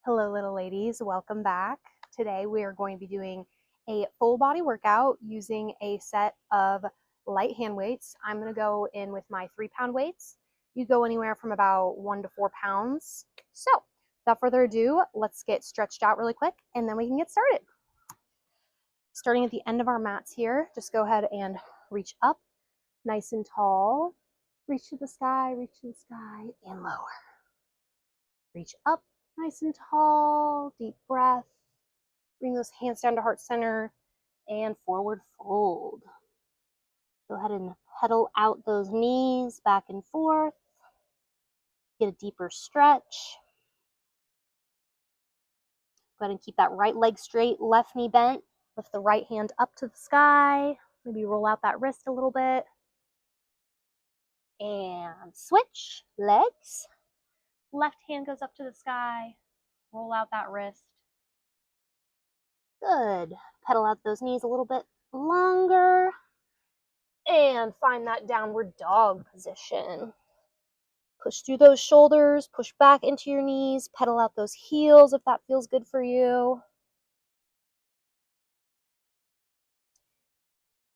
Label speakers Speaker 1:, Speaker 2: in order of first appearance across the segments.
Speaker 1: Hello, little ladies. Welcome back. Today we are going to be doing a full body workout using a set of light hand weights. I'm going to go in with my 3-pound weights. You go anywhere from about 1 to 4 pounds. So, without further ado, let's get stretched out really quick and then we can get started. Starting at the end of our mats here, just go ahead and reach up nice and tall. Reach to the sky, and lower. Reach up nice and tall, deep breath. Bring those hands down to heart center and forward fold. Go ahead and pedal out those knees back and forth. Get a deeper stretch. Go ahead and keep that right leg straight, left knee bent. Lift the right hand up to the sky. Maybe roll out that wrist a little bit. And switch legs. Left hand goes up to the sky. Roll out that wrist. Good. Pedal out those knees a little bit longer. And find that downward dog position. Push through those shoulders, push back into your knees, pedal out those heels if that feels good for you.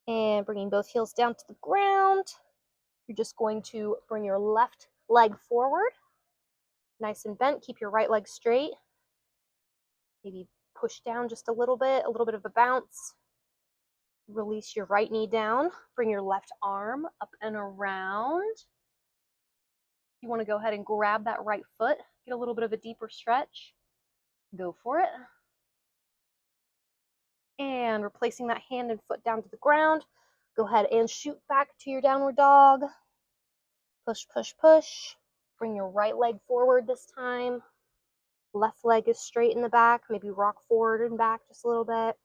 Speaker 1: And bringing both heels down to the ground. You're just going to bring your left leg forward. Nice and bent. Keep your right leg straight. Maybe push down just a little bit of a bounce. Release your right knee down. Bring your left arm up and around. You want to go ahead and grab that right foot. Get a little bit of a deeper stretch. Go for it. And replacing that hand and foot down to the ground. Go ahead and shoot back to your downward dog. Push, push, push. Bring your right leg forward this time. Left leg is straight in the back. Maybe rock forward and back just a little bit.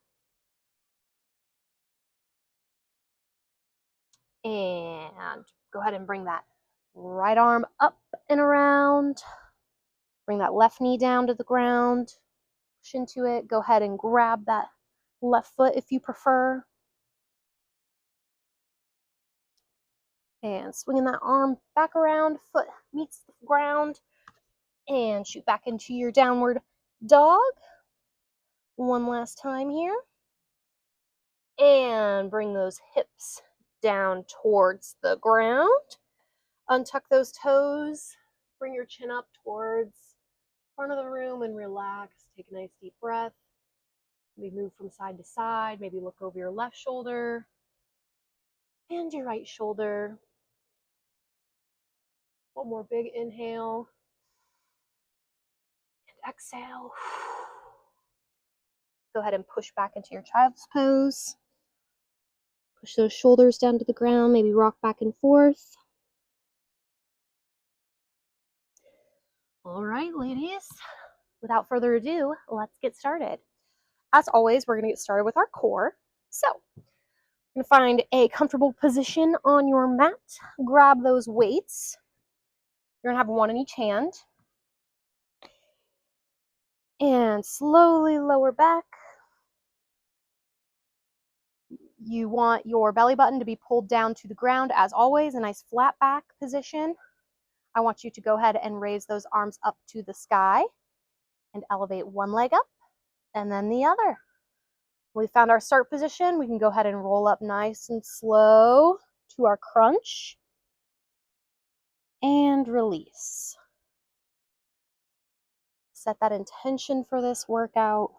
Speaker 1: And go ahead and bring that right arm up and around. Bring that left knee down to the ground. Push into it. Go ahead and grab that left foot if you prefer. And swinging that arm back around, foot meets the ground, and shoot back into your downward dog. One last time here. And bring those hips down towards the ground. Untuck those toes. Bring your chin up towards the front of the room and relax. Take a nice deep breath. Maybe move from side to side. Maybe look over your left shoulder and your right shoulder. One more big inhale. And exhale. Go ahead and push back into your child's pose. Push those shoulders down to the ground. Maybe rock back and forth. All right, ladies. Without further ado, let's get started. As always, we're going to get started with our core. So, you're going to find a comfortable position on your mat. Grab those weights. You're going to have one in each hand. And slowly lower back. You want your belly button to be pulled down to the ground, as always, a nice flat back position. I want you to go ahead and raise those arms up to the sky and elevate one leg up and then the other. When we found our start position, we can go ahead and roll up nice and slow to our crunch and release. Set that intention for this workout.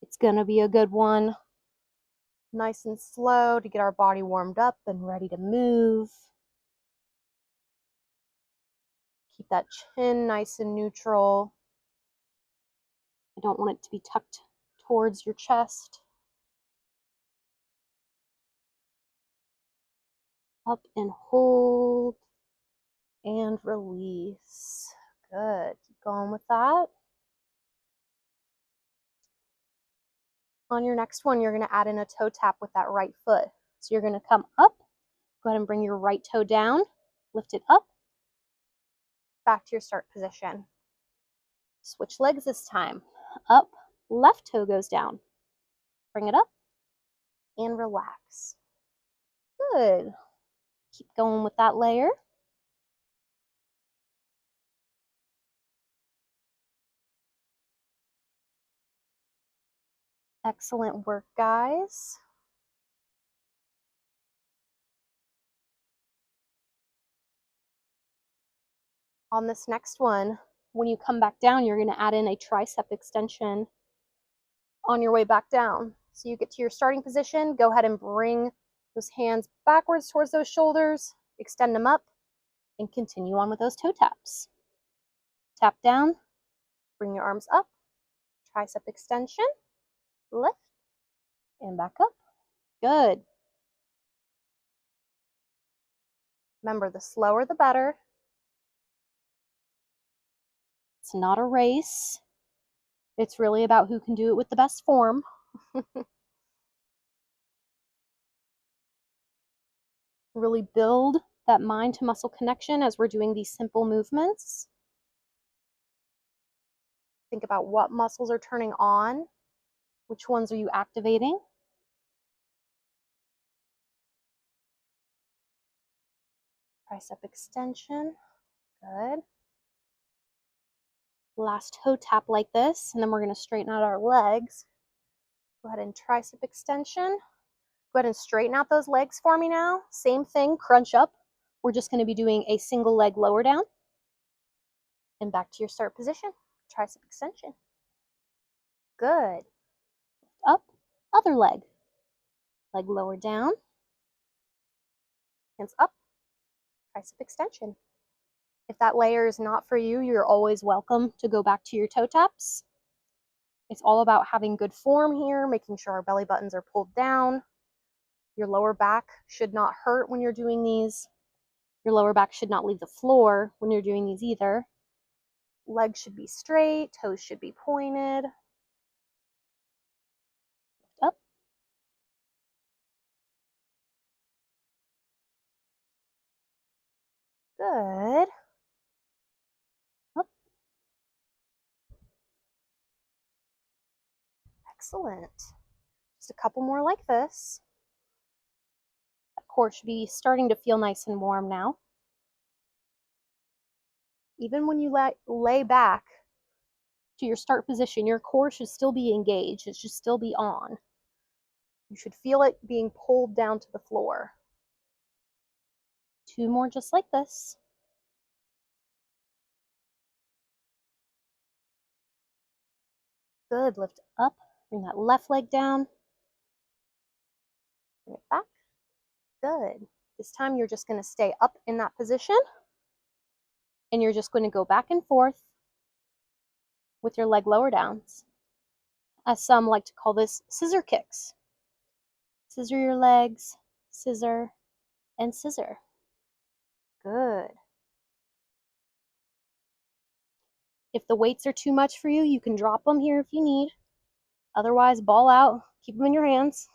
Speaker 1: It's going to be a good one. Nice and slow to get our body warmed up and ready to move. Keep that chin nice and neutral. I don't want it to be tucked towards your chest. Up and hold and release. Good. Keep going with that. On your next one, you're going to add in a toe tap with that right foot. So you're going to come up. Go ahead and bring your right toe down. Lift it up. Back to your start position. Switch legs this time. Up. Left toe goes down. Bring it up. And relax. Good. Keep going with that layer. Excellent work, guys. On this next one, when you come back down, you're going to add in a tricep extension on your way back down. So you get to your starting position, go ahead and bring those hands backwards towards those shoulders, extend them up, and continue on with those toe taps. Tap down, bring your arms up, tricep extension, lift, and back up. Good. Remember, the slower the better. It's not a race. It's really about who can do it with the best form. Really build that mind to muscle connection as we're doing these simple movements. Think about what muscles are turning on, which ones are you activating. Tricep extension, good. Last toe tap like this, and then we're going to straighten out our legs. Go ahead and tricep extension. Go ahead and straighten out those legs for me now. Same thing, crunch up. We're just going to be doing a single leg lower down. And back to your start position. Tricep extension. Good. Up, other leg. Leg lower down. Hands up. Tricep extension. If that layer is not for you, you're always welcome to go back to your toe taps. It's all about having good form here, making sure our belly buttons are pulled down. Your lower back should not hurt when you're doing these. Your lower back should not leave the floor when you're doing these either. Legs should be straight, toes should be pointed. Lift up. Good. Up. Excellent. Just a couple more like this. That core should be starting to feel nice and warm now. Even when you lay back to your start position, your core should still be engaged. It should still be on. You should feel it being pulled down to the floor. 2 more just like this. Good. Lift up. Bring that left leg down. Bring it back. Good. This time you're just going to stay up in that position, and you're just going to go back and forth with your leg lower downs. As some like to call this, scissor kicks. Scissor your legs, scissor, and scissor. Good. If the weights are too much for you, you can drop them here if you need. Otherwise, ball out. Keep them in your hands.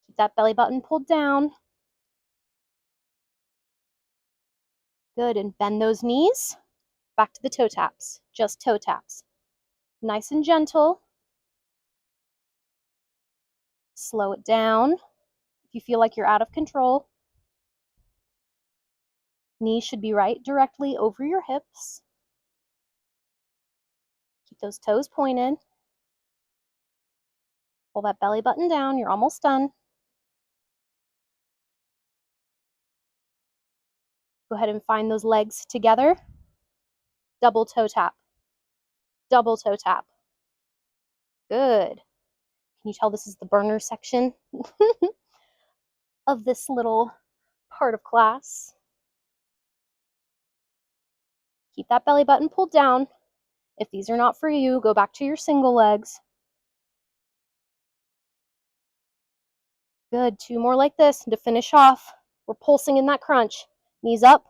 Speaker 1: Keep that belly button pulled down. Good, and bend those knees. Back to the toe taps, just toe taps. Nice and gentle. Slow it down if you feel like you're out of control. Knees should be right directly over your hips. Keep those toes pointed. Pull that belly button down. You're almost done. Go ahead and find those legs together. Double toe tap. Double toe tap. Good. Can you tell this is the burner section of this little part of class? Keep that belly button pulled down. If these are not for you, go back to your single legs. Good. 2 more like this. And to finish off, we're pulsing in that crunch. Knees up.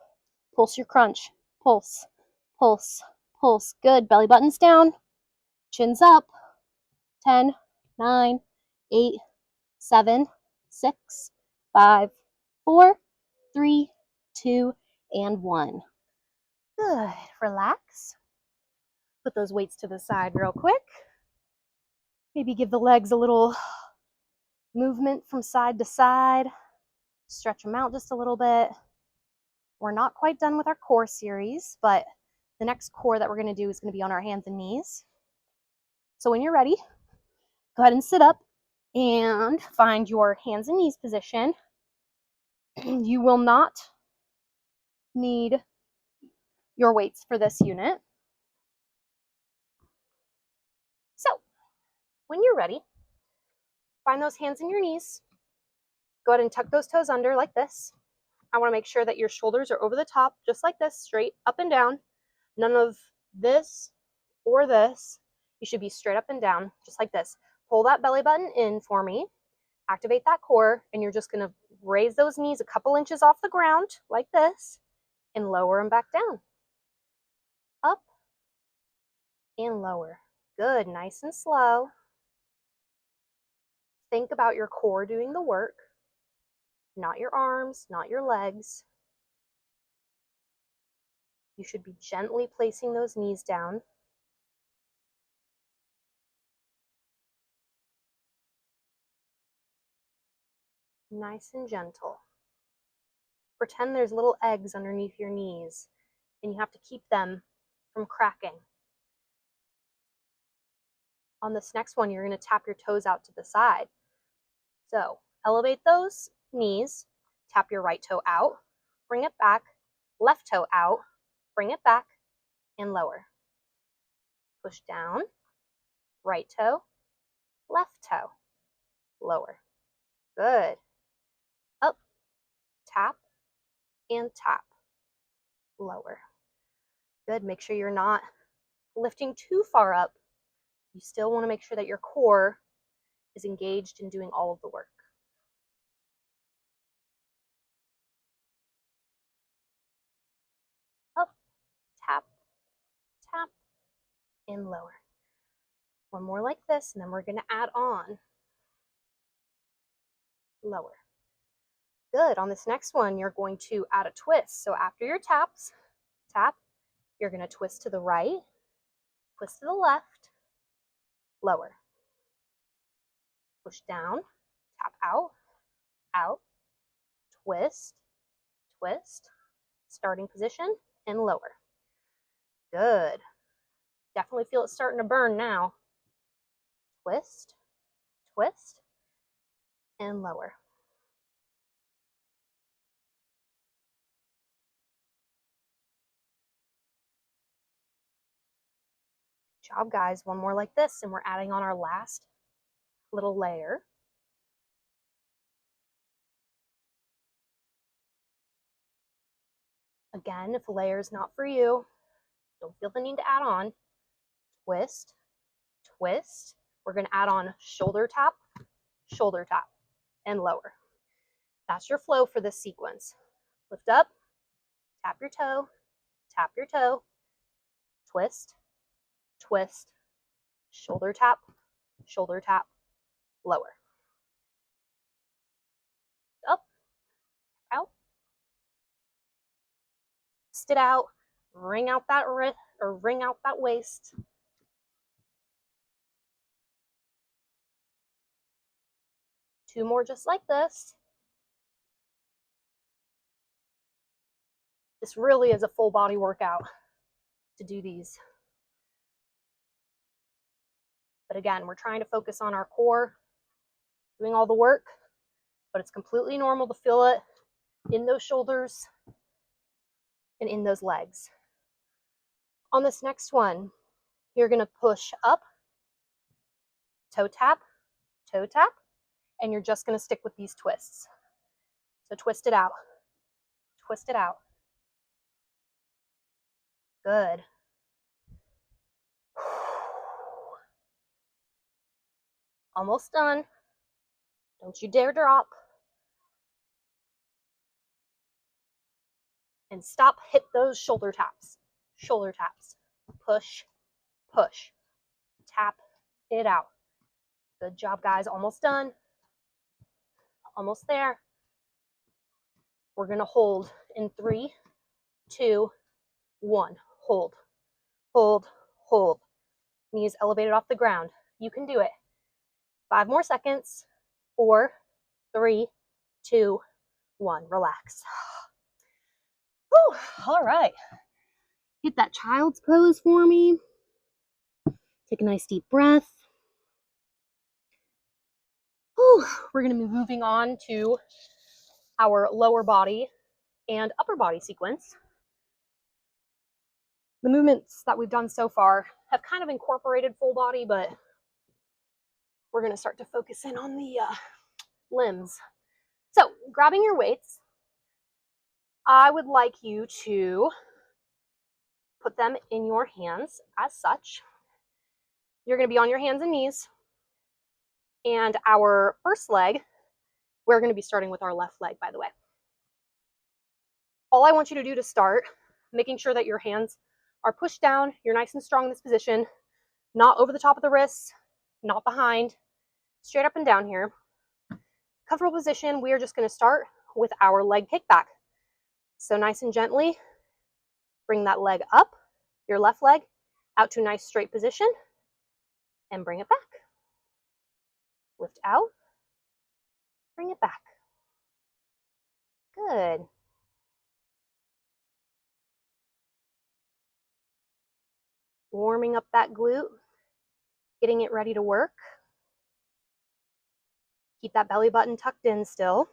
Speaker 1: Pulse your crunch. Pulse. Pulse. Pulse. Good. Belly buttons down. Chins up. 10, 9, 8, 7, 6, 5, 4, 3, 2, and 1. Good. Relax. Put those weights to the side real quick. Maybe give the legs a little movement from side to side. Stretch them out just a little bit. We're not quite done with our core series, but the next core that we're going to do is going to be on our hands and knees. So when you're ready, go ahead and sit up and find your hands and knees position. You will not need your weights for this unit. So when you're ready, find those hands in your knees. Go ahead and tuck those toes under like this. I want to make sure that your shoulders are over the top, just like this, straight up and down. None of this or this. You should be straight up and down, just like this. Pull that belly button in for me. Activate that core, and you're just going to raise those knees a couple inches off the ground, like this, and lower them back down. Up and lower. Good, nice and slow. Think about your core doing the work, not your arms, not your legs. You should be gently placing those knees down. Nice and gentle. Pretend there's little eggs underneath your knees, and you have to keep them from cracking. On this next one, you're going to tap your toes out to the side. So elevate those knees, tap your right toe out, bring it back, left toe out, bring it back, and lower. Push down, right toe, left toe, lower. Good. Up, tap, and tap, lower. Good. Make sure you're not lifting too far up. You still want to make sure that your core is engaged in doing all of the work. Up, tap, tap, and lower. One more like this, and then we're going to add on lower. Good. On this next one, you're going to add a twist. So after your taps, tap, you're going to twist to the right, twist to the left, lower. Push down, tap out, out, twist, twist, starting position, and lower. Good. Definitely feel it starting to burn now. Twist, twist, and lower. Good job, guys. One more like this, and we're adding on our last little layer. Again, if a layer is not for you, don't feel the need to add on. Twist, twist. We're going to add on shoulder tap, and lower. That's your flow for this sequence. Lift up, tap your toe, twist, twist, shoulder tap, lower. Up, out, twist it out, wring out that wrist or wring out that waist. Two more just like this. This really is a full body workout to do these. But again, we're trying to focus on our core, doing all the work, but it's completely normal to feel it in those shoulders and in those legs. On this next one, you're going to push up, toe tap, and you're just going to stick with these twists. So twist it out, twist it out. Good. Almost done. Don't you dare drop. And stop, hit those shoulder taps. Shoulder taps. Push, push. Tap it out. Good job, guys. Almost done. Almost there. We're going to hold in 3, 2, 1. Hold, hold, hold. Knees elevated off the ground. You can do it. 5 more seconds. 4, 3, 2, 1. Relax. Whew. All right. Hit that child's pose for me. Take a nice deep breath. Whew. We're going to be moving on to our lower body and upper body sequence. The movements that we've done so far have kind of incorporated full body, but we're going to start to focus in on the limbs. So, grabbing your weights, I would like you to put them in your hands as such. You're going to be on your hands and knees. And our first leg, we're going to be starting with our left leg, by the way. All I want you to do to start, making sure that your hands are pushed down, you're nice and strong in this position, not over the top of the wrists, not behind, straight up and down here. Comfortable position, we are just going to start with our leg kickback. So nice and gently, bring that leg up, your left leg, out to a nice straight position, and bring it back. Lift out, bring it back. Good. Warming up that glute, getting it ready to work. Keep that belly button tucked in still.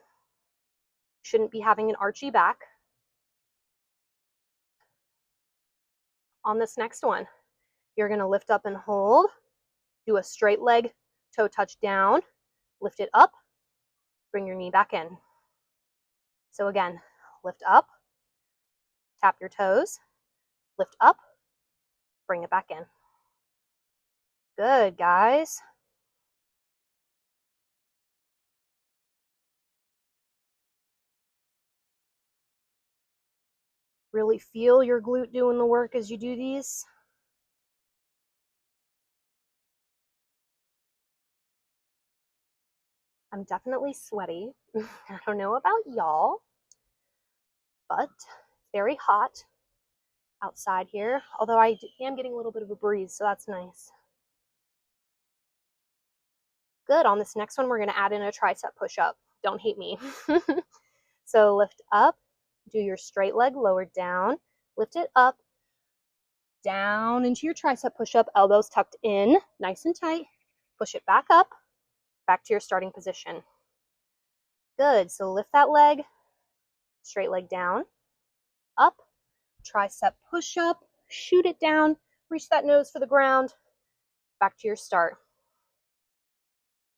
Speaker 1: Shouldn't be having an archy back. On this next one, you're going to lift up and hold. Do a straight leg, toe touch down. Lift it up. Bring your knee back in. So again, lift up. Tap your toes. Lift up. Bring it back in. Good, guys. Really feel your glute doing the work as you do these. I'm definitely sweaty. I don't know about y'all, but it's very hot outside here, although I am getting a little bit of a breeze, so that's nice. Good. On this next one, we're going to add in a tricep push-up. Don't hate me. So lift up, do your straight leg, lower down, lift it up, down into your tricep push-up, elbows tucked in, nice and tight. Push it back up, back to your starting position. Good. So lift that leg, straight leg down, up, tricep push-up, shoot it down, reach that nose for the ground, back to your start.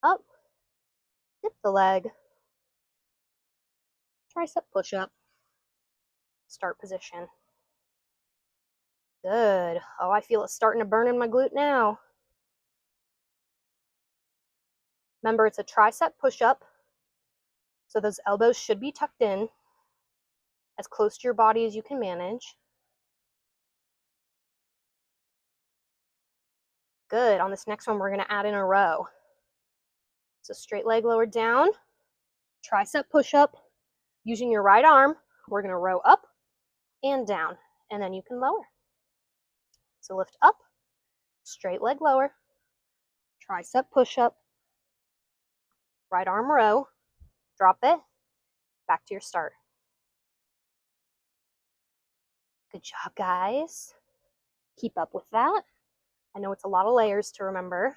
Speaker 1: Up, dip the leg, tricep push-up, start position. Good. Oh, I feel it starting to burn in my glute now. Remember, it's a tricep push-up, so those elbows should be tucked in as close to your body as you can manage. Good. On this next one, we're going to add in a row. So straight leg lowered down, tricep push-up. Using your right arm, we're going to row up and down, and then you can lower. So lift up, straight leg lower, tricep push-up, right arm row, drop it, back to your start. Good job, guys. Keep up with that. I know it's a lot of layers to remember.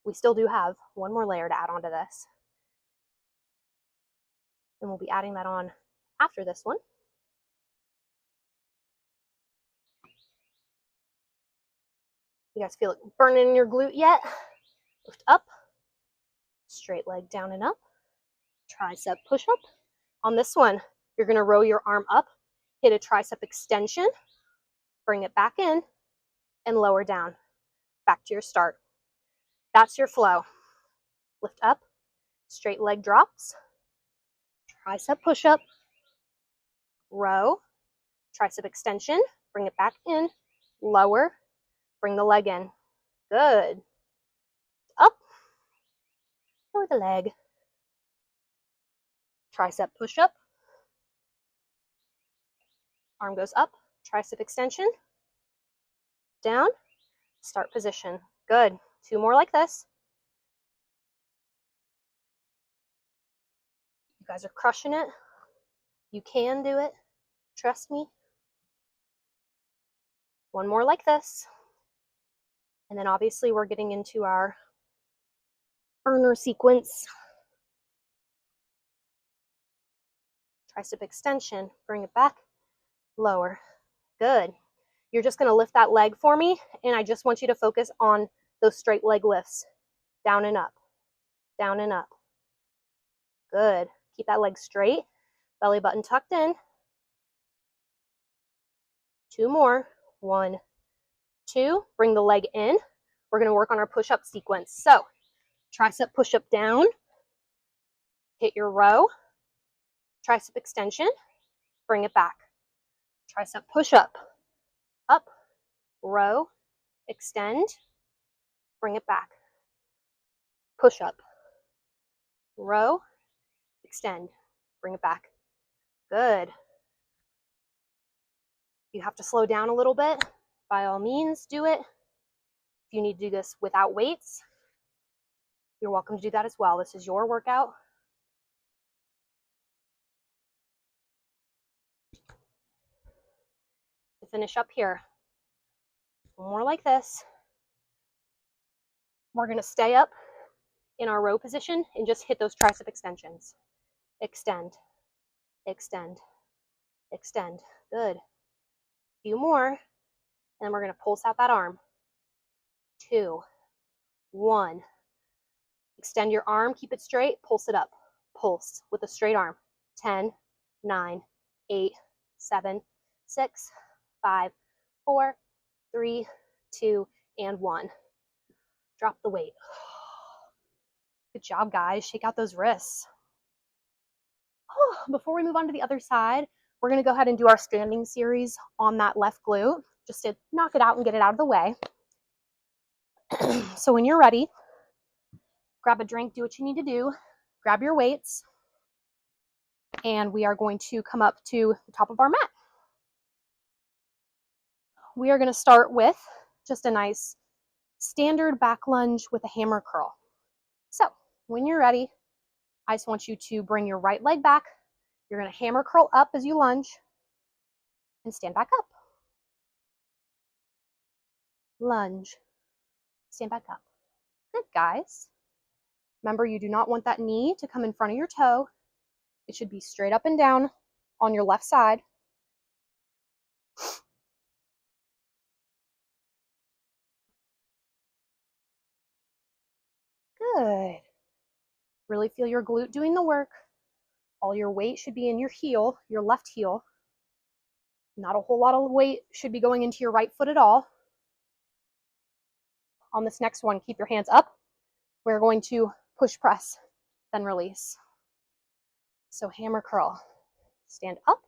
Speaker 1: We still do have one more layer to add onto this. And we'll be adding that on after this one. You guys feel it burning in your glute yet? Lift up, straight leg down and up, tricep push-up. On this one, you're going to row your arm up, hit a tricep extension, bring it back in, and lower down, back to your start. That's your flow. Lift up, straight leg drops, tricep push-up, row, tricep extension, bring it back in, lower, bring the leg in. Good. Up, lower the leg, tricep push-up, arm goes up, tricep extension, down, start position. Good. 2 more like this. You guys are crushing it. You can do it. Trust me. 1 more like this. And then obviously we're getting into our burner sequence. Tricep extension, bring it back, lower. Good. You're just going to lift that leg for me, and I just want you to focus on those straight leg lifts. Down and up, down and up. Good. Keep that leg straight, belly button tucked in. 2 more. 1, 2. Bring the leg in. We're going to work on our push-up sequence. So, tricep push-up down. Hit your row. Tricep extension. Bring it back. Tricep push-up. Up. Row. Extend. Bring it back. Push-up. Row. Extend. Bring it back. Good. You have to slow down a little bit. By all means, do it. If you need to do this without weights, you're welcome to do that as well. This is your workout. To finish up here, more like this. We're going to stay up in our row position and just hit those tricep extensions. Extend, extend, extend. Good. A few more, and then we're going to pulse out that arm. 2, 1. Extend your arm, keep it straight, pulse it up. Pulse with a straight arm. 10, 9, 8, 7, 6, 5, 4, 3, 2, and 1. Drop the weight. Good job, guys. Shake out those wrists. Before we move on to the other side, we're going to go ahead and do our standing series on that left glute, just to knock it out and get it out of the way. So when you're ready, grab a drink, do what you need to do, grab your weights, and we are going to come up to the top of our mat. We are going to start with just a nice standard back lunge with a hammer curl. So when you're ready, I just want you to bring your right leg back. You're going to hammer curl up as you lunge and stand back up. Lunge, stand back up. Good, guys. Remember, you do not want that knee to come in front of your toe. It should be straight up and down on your left side. Good. Really feel your glute doing the work. All your weight should be in your heel, your left heel. Not a whole lot of weight should be going into your right foot at all. On this next one, keep your hands up. We're going to push press, then release. So hammer curl. Stand up,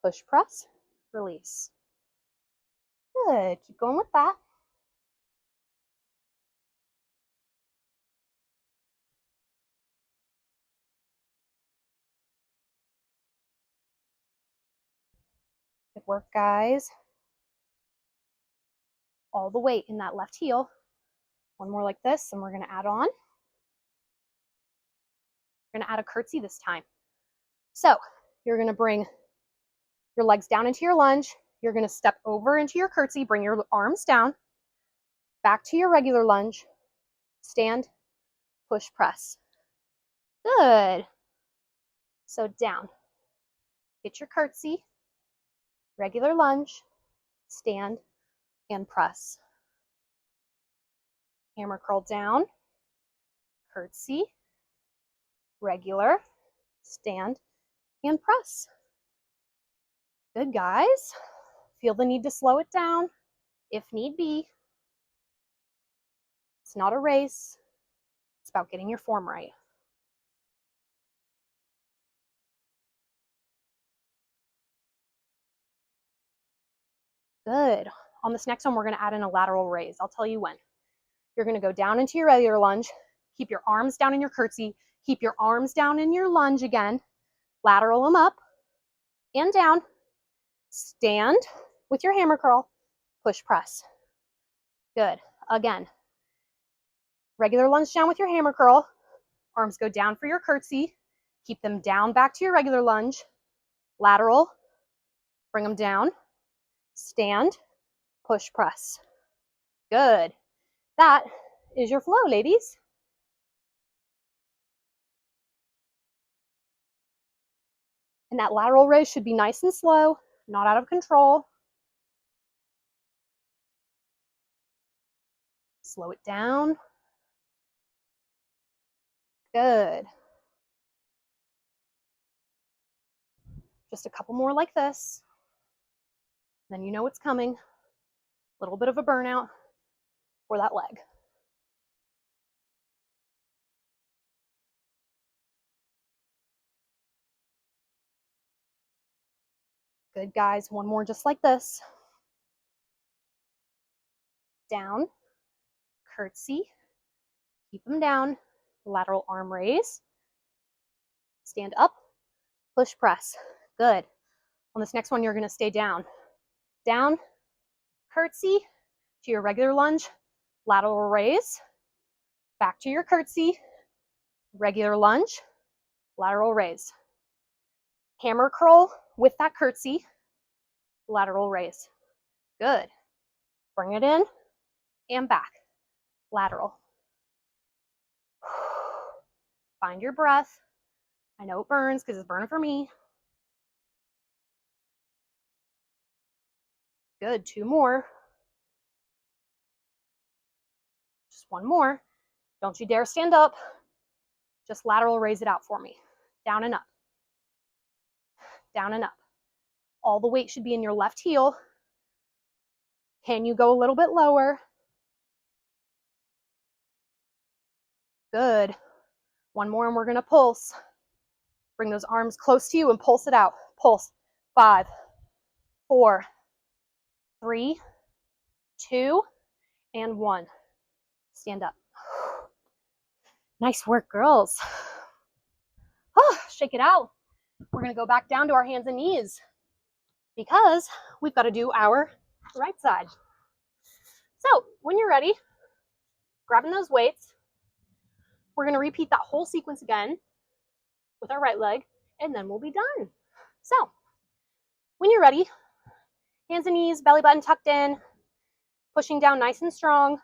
Speaker 1: push press, release. Good. Keep going with that. Good work, guys. All the weight in that left heel. One more like this, and we're going to add on. We're going to add a curtsy this time. So you're going to bring your legs down into your lunge. You're going to step over into your curtsy, bring your arms down, back to your regular lunge, stand, push, press. Good. So down. Get your curtsy, regular lunge, stand, and press. Hammer curl down, curtsy, regular, stand, and press. Good, guys. Feel the need to slow it down if need be. It's not a race. It's about getting your form right. Good. On this next one, we're going to add in a lateral raise. I'll tell you when. You're going to go down into your regular lunge. Keep your arms down in your curtsy. Keep your arms down in your lunge again. Lateral them up and down. Stand with your hammer curl. Push, press. Good. Again. Regular lunge down with your hammer curl. Arms go down for your curtsy. Keep them down back to your regular lunge. Lateral. Bring them down. Stand. Push, press. Good. That is your flow, ladies. And that lateral raise should be nice and slow, not out of control. Slow it down. Good. Just a couple more like this. Then you know it's coming. A little bit of a burnout for that leg. Good, guys. One more just like this. Down, curtsy, keep them down, lateral arm raise, stand up, push press. Good. On this next one, you're going to stay down. Down, curtsy to your regular lunge, lateral raise, back to your curtsy, regular lunge, lateral raise. Hammer curl with that curtsy, lateral raise. Good. Bring it in and back. Lateral. Find your breath. I know it burns because it's burning for me. Good. Two more. Just one more. Don't you dare stand up. Just lateral raise it out for me. Down and up. Down and up. All the weight should be in your left heel. Can you go a little bit lower? Good. One more and we're going to pulse. Bring those arms close to you and pulse it out. Pulse. 5, 4, 3, 2, and 1. Stand up. Nice work, girls. Oh, shake it out. We're going to go back down to our hands and knees because we've got to do our right side. So when you're ready, grabbing those weights, we're going to repeat that whole sequence again with our right leg, and then we'll be done. So when you're ready, hands and knees, belly button tucked in, pushing down nice and strong.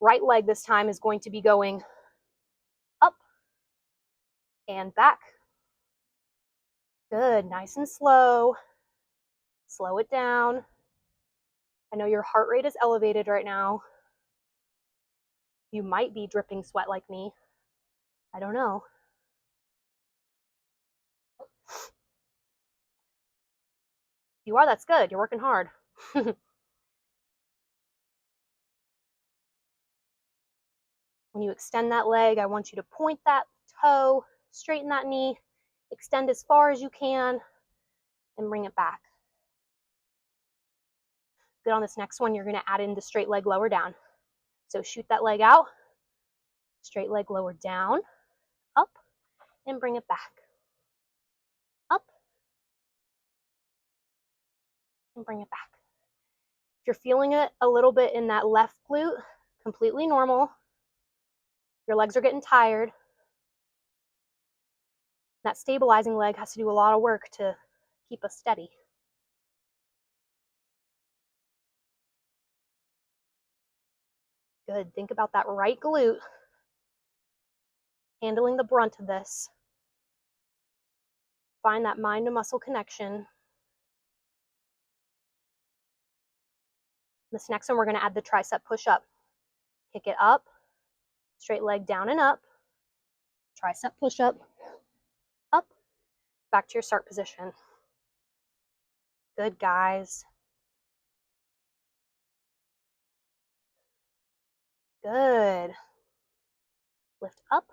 Speaker 1: Right leg this time is going to be going up and back. Good, nice and slow. Slow it down. I know your heart rate is elevated right now. You might be dripping sweat like me. I don't know. You are, that's good. You're working hard. When you extend that leg, I want you to point that toe, straighten that knee, extend as far as you can, and bring it back. Good. On this next one, you're going to add in the straight leg lower down. So shoot that leg out, straight leg lower down, up, and bring it back. Up, and bring it back. If you're feeling it a little bit in that left glute, completely normal. Your legs are getting tired. That stabilizing leg has to do a lot of work to keep us steady. Good. Think about that right glute handling the brunt of this. Find that mind to muscle connection. This next one, we're going to add the tricep push up. Kick it up, straight leg down and up, tricep push up, up, back to your start position. Good, guys. Good. Lift up,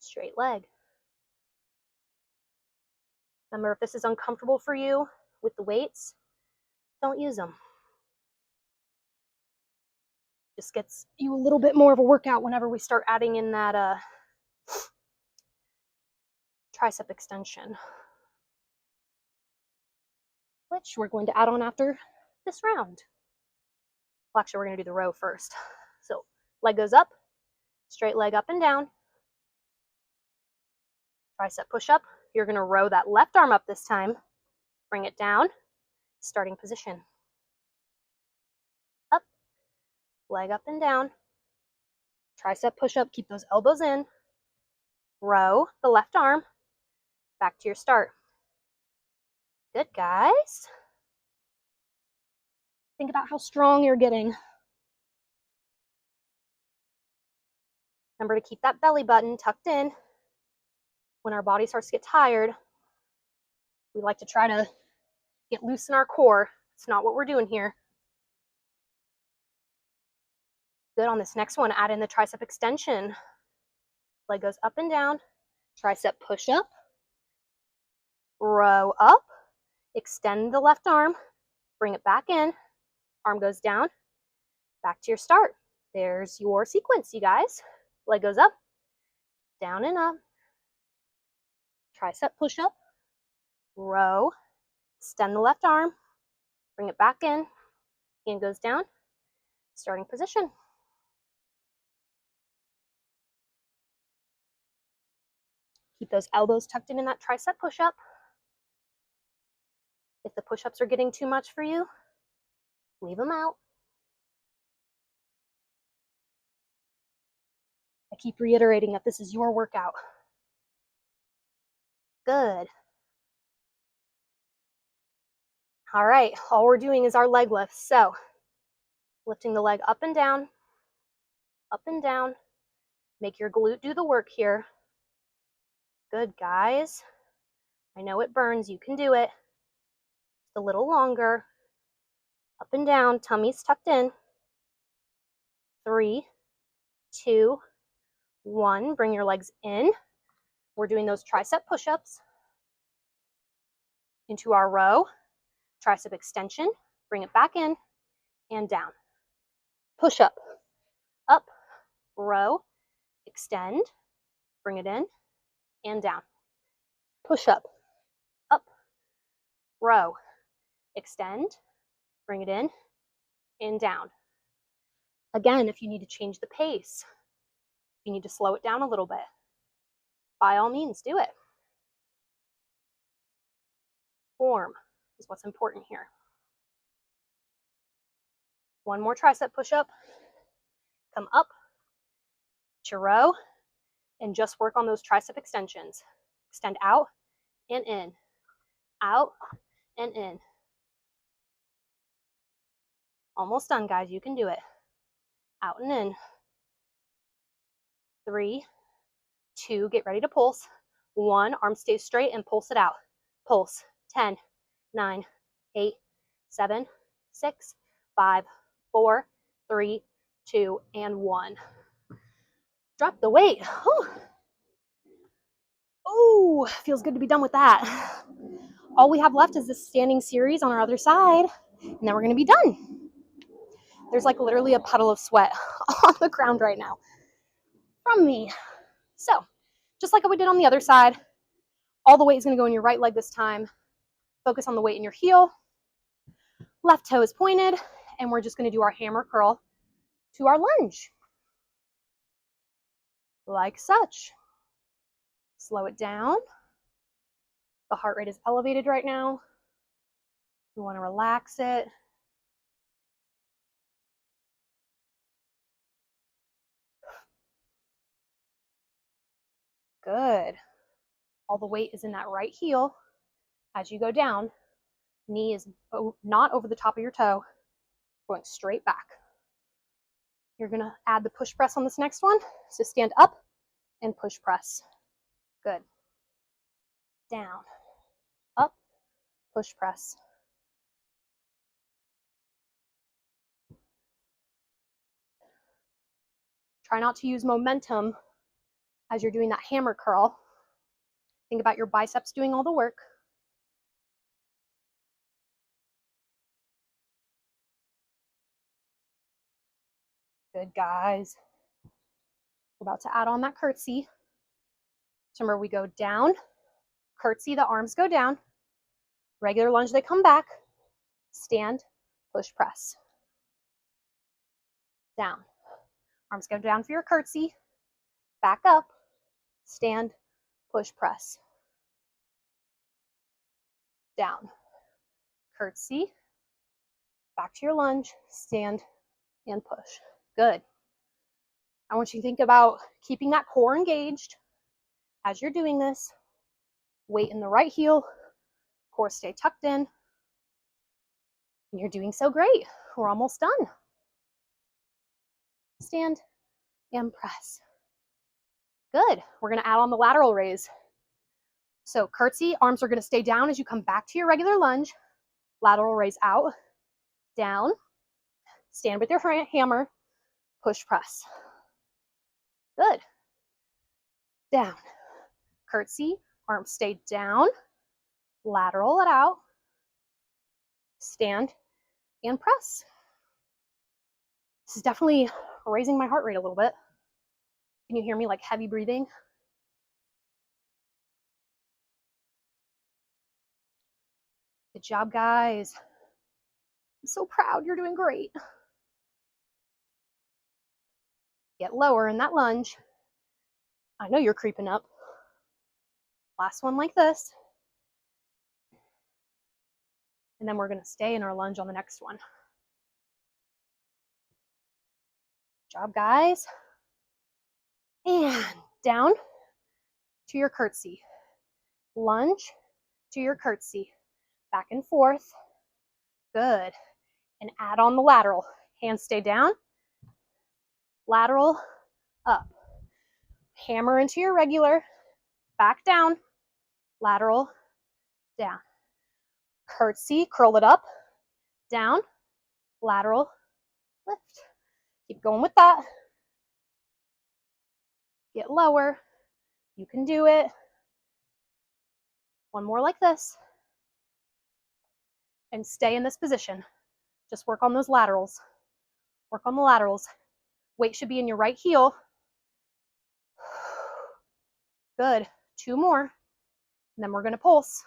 Speaker 1: straight leg. Remember, if this is uncomfortable for you with the weights, don't use them. Just gets you a little bit more of a workout whenever we start adding in that tricep extension, which we're going to add on after this round. Well, actually, we're going to do the row first. So leg goes up, straight leg up and down, tricep push up. You're going to row that left arm up this time, bring it down, starting position. Up, leg up and down, tricep push-up, keep those elbows in, row the left arm, back to your start. Good, guys. Think about how strong you're getting. Remember to keep that belly button tucked in. When our body starts to get tired, we like to try to get loose in our core. It's not what we're doing here. Good. On this next one, add in the tricep extension. Leg goes up and down, tricep push up, row up, extend the left arm, bring it back in, arm goes down, back to your start. There's your sequence, you guys. Leg goes up, down and up, tricep push up, row, extend the left arm, bring it back in, hand goes down, starting position. Keep those elbows tucked in that tricep push-up. If the push-ups are getting too much for you, leave them out. I keep reiterating that this is your workout. Good. All right, all we're doing is our leg lifts. So, lifting the leg up and down, up and down. Make your glute do the work here. Good, guys. I know it burns. You can do it. Just a little longer. Up and down, tummy's tucked in. 3, 2, 1. Bring your legs in. We're doing those tricep push-ups. Into our row, tricep extension. Bring it back in and down. Push up, up, row, extend, bring it in and down. Push up, row, extend, bring it in and down. Again, if you need to change the pace, if you need to slow it down a little bit, by all means, do it. Form is what's important here. One more tricep push-up. Come up to row and just work on those tricep extensions. Extend out and in, out and in. Almost done, guys. You can do it. Out and in. 3, 2, get ready to pulse. 1, arm stays straight and pulse it out. Pulse. 10, 9, 8, 7, 6, 5, 4, 3, 2, and 1. Drop the weight. Oh, feels good to be done with that. All we have left is this standing series on our other side, and then we're going to be done. There's like literally a puddle of sweat on the ground right now from me. So, just like we did on the other side, all the weight is going to go in your right leg this time. Focus on the weight in your heel. Left toe is pointed, and we're just going to do our hammer curl to our lunge. Like such. Slow it down. The heart rate is elevated right now. We want to relax it. Good. All the weight is in that right heel. As you go down, knee is not over the top of your toe, going straight back. You're going to add the push press on this next one. So stand up and push press. Good. Down, up, push press. Try not to use momentum as you're doing that hammer curl. Think about your biceps doing all the work. Good, guys. We're about to add on that curtsy. So remember, we go down, curtsy, the arms go down. Regular lunge, they come back. Stand, push, press. Down. Arms go down for your curtsy. Back up. Stand, push, press. Down. Curtsy. Back to your lunge. Stand and push. Good. I want you to think about keeping that core engaged as you're doing this. Weight in the right heel, core stay tucked in. And you're doing so great. We're almost done. Stand and press. Good. We're going to add on the lateral raise. So curtsy, arms are going to stay down as you come back to your regular lunge. Lateral raise out, down. Stand with your hammer, push, press. Good. Down. Curtsy, arms stay down. Lateral it out. Stand and press. This is definitely raising my heart rate a little bit. Can you hear me like heavy breathing? Good job, guys. I'm so proud. You're doing great. Get lower in that lunge. I know you're creeping up. Last one like this. And then we're going to stay in our lunge on the next one. Good job, guys. And down to your curtsy. Lunge to your curtsy. Back and forth. Good. And add on the lateral. Hands stay down. Lateral up. Hammer into your regular. Back down. Lateral down. Curtsy, curl it up. Down. Lateral lift. Keep going with that. Get lower. You can do it. One more like this. And stay in this position. Just work on those laterals. Work on the laterals. Weight should be in your right heel. Good. 2 more. And then we're going to pulse.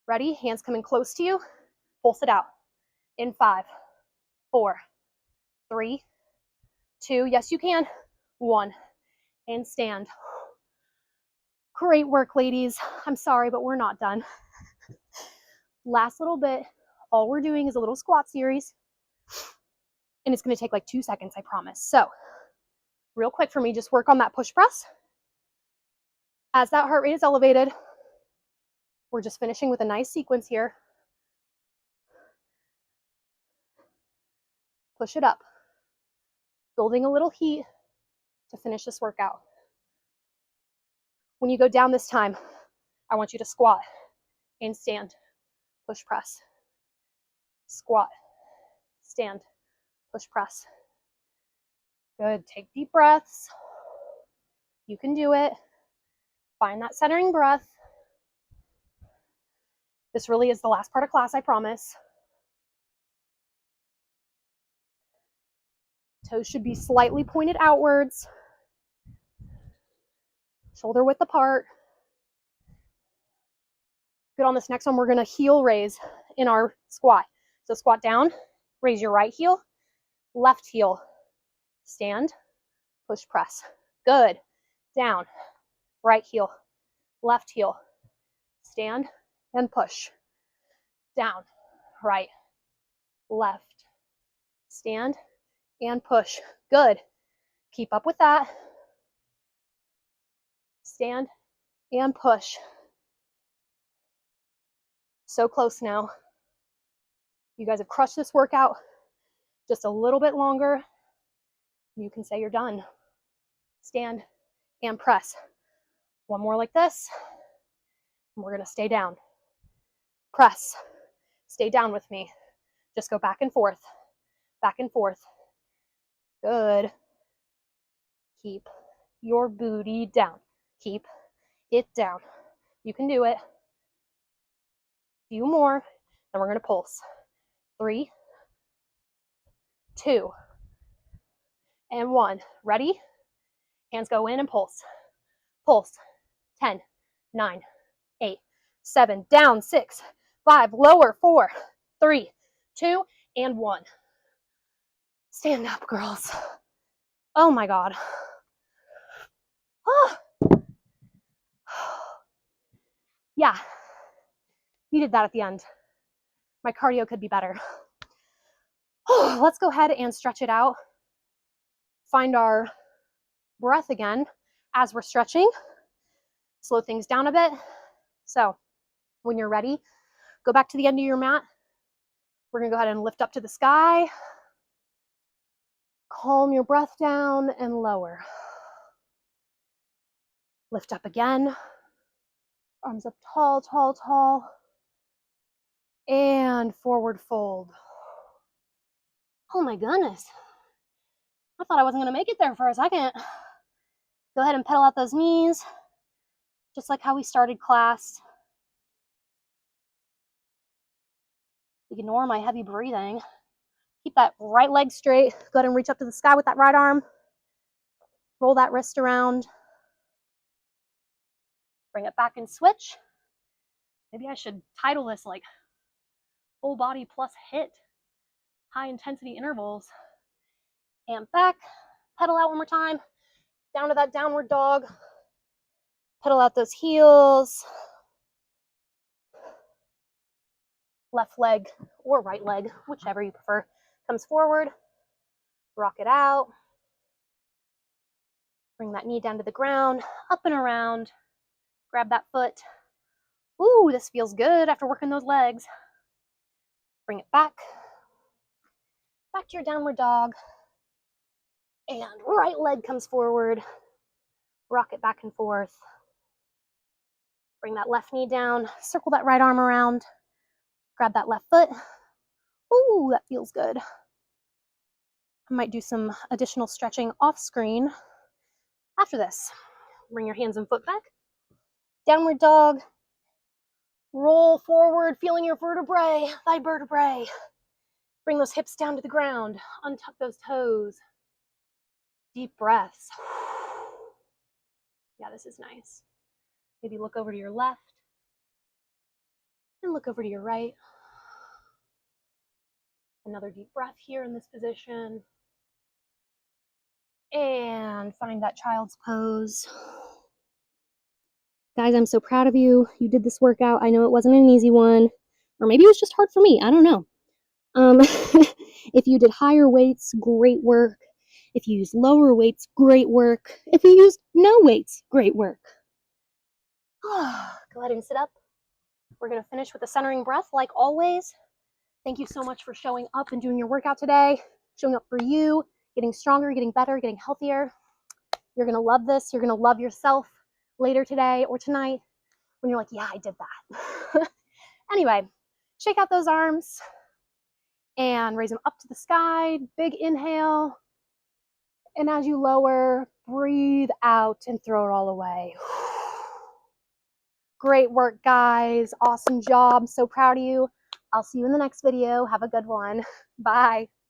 Speaker 1: Ready? Hands coming close to you. Pulse it out. In 5, 4, 3, 2. Yes, you can. 1. And stand. Great work, ladies. I'm sorry, but we're not done. Last little bit. All we're doing is a little squat series. And it's going to take like 2 seconds, I promise. So, real quick for me, just work on that push press. As that heart rate is elevated, we're just finishing with a nice sequence here. Push it up. Building a little heat to finish this workout. When you go down this time, I want you to squat and stand. Push, press. Squat, stand, push, press. Good. Take deep breaths. You can do it. Find that centering breath. This really is the last part of class, I promise. Toes should be slightly pointed outwards. Shoulder width apart. Good. On this next one, we're going to heel raise in our squat. So squat down, raise your right heel, left heel, stand, push, press. Good. Down, right heel, left heel, stand, and push. Down, right, left, stand, and push. Good. Keep up with that. Stand and push. So close now. You guys have crushed this workout. Just a little bit longer. You can say you're done. Stand and press. One more like this. And we're going to stay down. Press. Stay down with me. Just go back and forth. Back and forth. Good. Keep your booty down. Keep it down. You can do it. Few more. Then we're going to pulse. 3, 2, and 1. Ready? Hands go in and pulse. Pulse. 10, 9, 8, 7. Down. 6, 5. Lower. 4, 3, 2, and 1. Stand up, girls. Oh my God. Oh. Yeah. Needed that at the end. My cardio could be better. Oh, let's go ahead and stretch it out. find our breath again as we're stretching. Slow things down a bit. So when you're ready, go back to the end of your mat. We're gonna go ahead and lift up to the sky. Calm your breath down and lower. Lift up again. Arms up tall, tall, tall. And forward fold. Oh my goodness. I thought I wasn't gonna make it there for a second. Go ahead and pedal out those knees, just like how we started class. Ignore my heavy breathing. Keep that right leg straight. Go ahead and reach up to the sky with that right arm. Roll that wrist around. Bring it back and switch. Maybe I should title this like full body plus HIIT, high intensity intervals. And back, pedal out one more time. Down to that downward dog. Pedal out those heels. Left leg or right leg, whichever you prefer, comes forward. Rock it out. Bring that knee down to the ground, up and around. Grab that foot. Ooh, this feels good after working those legs. Bring it back. Back to your downward dog. And right leg comes forward. Rock it back and forth. Bring that left knee down. Circle that right arm around. Grab that left foot. Ooh, that feels good. I might do some additional stretching off screen after this. Bring your hands and foot back. Downward dog. Roll forward, feeling your vertebrae, thigh vertebrae. Bring those hips down to the ground. Untuck those toes. Deep breaths. Yeah, this is nice. Maybe look over to your left and look over to your right. Another deep breath here in this position. And find that child's pose. Guys, I'm so proud of you. You did this workout. I know it wasn't an easy one, or maybe it was just hard for me. I don't know. If you did higher weights, great work. If you used lower weights, great work. If you used no weights, great work. Go ahead and sit up. We're going to finish with a centering breath like always. Thank you so much for showing up and doing your workout today, showing up for you, getting stronger, getting better, getting healthier. You're going to love this. You're going to love yourself later today or tonight when you're like, yeah, I did that. Anyway, shake out those arms and raise them up to the sky. Big inhale. And as you lower, breathe out and throw it all away. Great work, guys. Awesome job. So proud of you. I'll see you in the next video. Have a good one. Bye.